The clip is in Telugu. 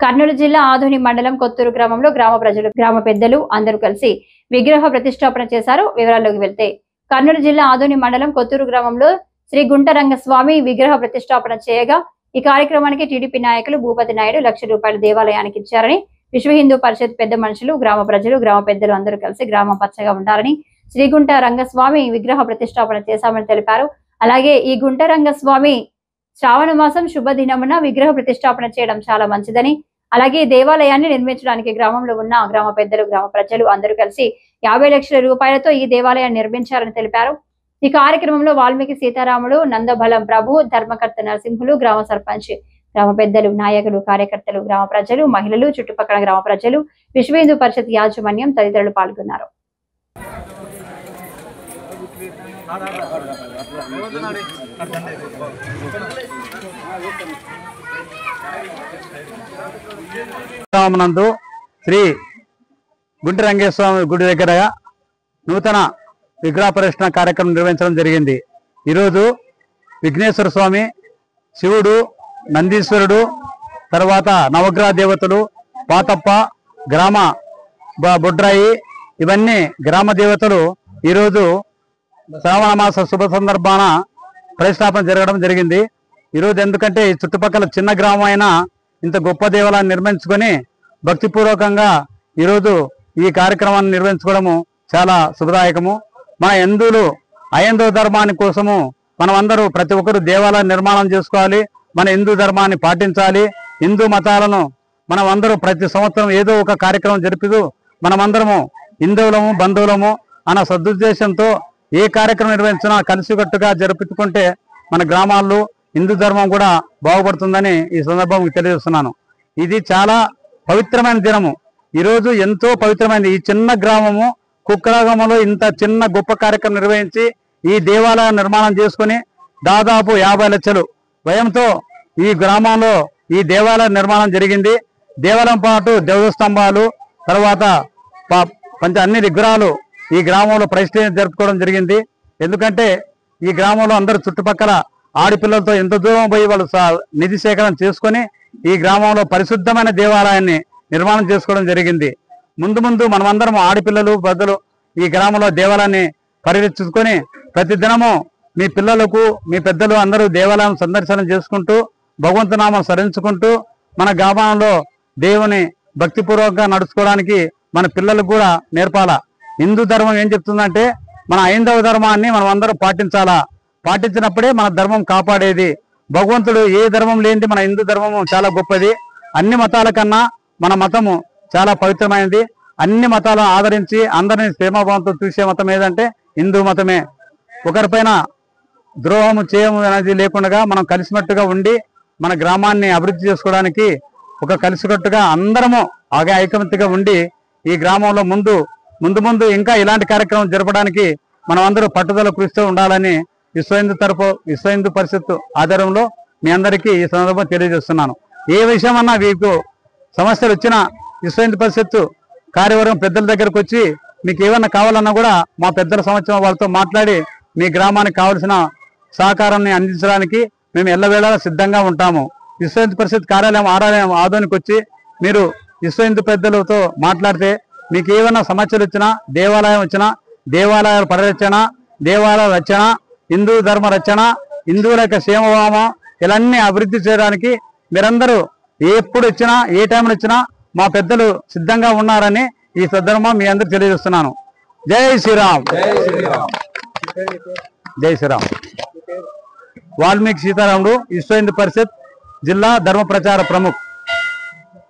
కర్నూలు జిల్లా ఆధోని మండలం కొత్తూరు గ్రామంలో గ్రామ ప్రజలు గ్రామ పెద్దలు అందరూ కలిసి విగ్రహ ప్రతిష్టాపన చేశారు. వివరాల్లోకి వెళ్తే కర్నూలు జిల్లా ఆధోని మండలం కొత్తూరు గ్రామంలో శ్రీ గుంటరంగస్వామి విగ్రహ ప్రతిష్టాపన చేయగా ఈ కార్యక్రమానికి టీడీపీ నాయకులు భూపతి నాయుడు ₹1,00,000 దేవాలయానికి ఇచ్చారని, విశ్వ హిందూ పరిషత్ పెద్ద మనుషులు, గ్రామ ప్రజలు, గ్రామ పెద్దలు అందరూ కలిసి గ్రామం పచ్చగా ఉండాలని శ్రీ గుంటరంగస్వామి విగ్రహ ప్రతిష్టాపన చేశామని తెలిపారు. అలాగే ఈ గుంటరంగస్వామి శ్రావణ మాసం శుభదినమున విగ్రహ ప్రతిష్టాపన చేయడం చాలా మంచిదని, అలాగే దేవాలయాన్ని నిర్మించడానికి గ్రామంలో ఉన్న గ్రామ పెద్దలు, గ్రామ ప్రజలు అందరూ కలిసి ₹50 లక్షలతో ఈ దేవాలయాన్ని నిర్మించారని తెలిపారు. ఈ కార్యక్రమంలో వాల్మీకి సీతారాములు, నందబలం ప్రభు, ధర్మకర్త నరసింహులు, గ్రామ సర్పంచ్, గ్రామ పెద్దలు, నాయకులు, కార్యకర్తలు, గ్రామ ప్రజలు, మహిళలు, చుట్టుపక్కల గ్రామ ప్రజలు, విశ్వ హిందూ పరిషత్ యాజమాన్యం తదితరులు పాల్గొన్నారు. నందు శ్రీ గుంటరంగేశ్వర గుడి దగ్గర నూతన విగ్రహ ప్రతిష్ఠ కార్యక్రమం నిర్వహించడం జరిగింది. ఈరోజు విఘ్నేశ్వర స్వామి, శివుడు, నందీశ్వరుడు, తర్వాత నవగ్రహ దేవతలు, పాతప్ప, గ్రామ బొడ్రాయి, ఇవన్నీ గ్రామ దేవతలు ఈరోజు శ్రావణ మాస శుభ సందర్భాన ప్రతిష్టాపన జరగడం జరిగింది. ఈరోజు ఎందుకంటే ఈ చుట్టుపక్కల చిన్న గ్రామం అయినా ఇంత గొప్ప దేవాలయాన్ని నిర్మించుకొని భక్తిపూర్వకంగా ఈరోజు ఈ కార్యక్రమాన్ని నిర్వహించుకోవడము చాలా శుభదాయకము. మన హిందువులు అహిందూ ధర్మాన్ని కోసము మనమందరూ ప్రతి ఒక్కరు దేవాలయ నిర్మాణం చేసుకోవాలి. మన హిందూ ధర్మాన్ని పాటించాలి. హిందూ మతాలను మనమందరూ ప్రతి సంవత్సరం ఏదో ఒక కార్యక్రమం జరిపిదు మనమందరము హిందువులము, బంధువులము అన్న సదుద్దేశంతో ఏ కార్యక్రమం నిర్వహించినా కలిసికట్టుగా జరుపుకుంటే మన గ్రామాల్లో హిందూ ధర్మం కూడా బాగుపడుతుందని ఈ సందర్భంగా తెలియజేస్తున్నాను. ఇది చాలా పవిత్రమైన దినము. ఈరోజు ఎంతో పవిత్రమైనది. ఈ చిన్న గ్రామము కుక్కరాగంలో ఇంత చిన్న గొప్ప కార్యక్రమం నిర్వహించి ఈ దేవాలయం నిర్మాణం చేసుకుని దాదాపు 50 లక్షలు వ్యయంతో ఈ గ్రామంలో ఈ దేవాలయ నిర్మాణం జరిగింది. దేవాలయం పాటు దేవస్తంభాలు, తర్వాత అన్ని విగ్రహాలు ఈ గ్రామంలో ప్రతిష్ఠ జరుపుకోవడం జరిగింది. ఎందుకంటే ఈ గ్రామంలో అందరూ చుట్టుపక్కల ఆడపిల్లలతో ఎంత దూరం పోయి వాళ్ళు నిధి సేకరణ చేసుకొని ఈ గ్రామంలో పరిశుద్ధమైన దేవాలయాన్ని నిర్మాణం చేసుకోవడం జరిగింది. ముందు మనమందరం ఆడపిల్లలు, పెద్దలు ఈ గ్రామంలో దేవాలయాన్ని పరిరక్షించుకొని ప్రతిదినము మీ పిల్లలకు, మీ పెద్దలు అందరూ దేవాలయం సందర్శన చేసుకుంటూ భగవంతునామం స్మరించుకుంటూ మన గ్రామంలో దేవుని భక్తిపూర్వకంగా నడుచుకోవడానికి మన పిల్లలకు కూడా నేర్పాలా. హిందూ ధర్మం ఏం చెప్తుందంటే మన హైందవ ధర్మాన్ని మనం అందరూ పాటించాలా. పాటించినప్పుడే మన ధర్మం కాపాడేది. భగవంతుడు ఏ ధర్మం లేనిది మన హిందూ ధర్మము చాలా గొప్పది. అన్ని మతాల కన్నా మన మతము చాలా పవిత్రమైనది. అన్ని మతాలను ఆదరించి అందరినీ ప్రేమభావంతో చూసే మతం ఏదంటే హిందూ మతమే. ఒకరిపైన ద్రోహము చేయము అనేది లేకుండా మనం కలిసినట్టుగా ఉండి మన గ్రామాన్ని అభివృద్ధి చేసుకోవడానికి ఒక కలిసికట్టుగా అందరము ఐకమత్యంగా ఉండి ఈ గ్రామంలో ముందు ఇంకా ఇలాంటి కార్యక్రమం జరపడానికి మనం అందరూ పట్టుదల కృషితో ఉండాలని విశ్వ హిందూ పరిషత్ ఆధ్వర్యంలో మీ అందరికీ ఈ సందర్భం తెలియజేస్తున్నాను. ఏ విషయమన్నా మీకు సమస్యలు వచ్చినా విశ్వ హిందూ పరిషత్ కార్యవర్గం పెద్దల దగ్గరకు వచ్చి మీకు ఏమన్నా కావాలన్నా కూడా మా పెద్దల సంవత్సరం వాళ్ళతో మాట్లాడి మీ గ్రామానికి కావాల్సిన సహకారాన్ని అందించడానికి మేము ఎల్లవేళలా సిద్ధంగా ఉంటాము. విశ్వ హిందూ పరిషత్ కార్యాలయం ఆదోనికి వచ్చి మీరు విశ్వ హిందూ పెద్దలతో మాట్లాడితే మీకు ఏమైనా సమస్యలు వచ్చినా, దేవాలయం వచ్చినా, దేవాలయాల పరిరక్షణ, దేవాలయ రచన, హిందూ ధర్మ రచన, హిందువుల యొక్క క్షేమభావం ఇవన్నీ అభివృద్ధి చేయడానికి మీరందరూ ఎప్పుడు వచ్చినా ఏ టైంలో వచ్చినా మా పెద్దలు సిద్ధంగా ఉన్నారని ఈ సందర్భంగా మీ అందరూ తెలియజేస్తున్నాను. జై శ్రీరామ్. జై శ్రీరామ్. వాల్మీకి సీతారాముడు, విశ్వ హిందూ పరిషత్ జిల్లా ధర్మ ప్రచార ప్రముఖ్.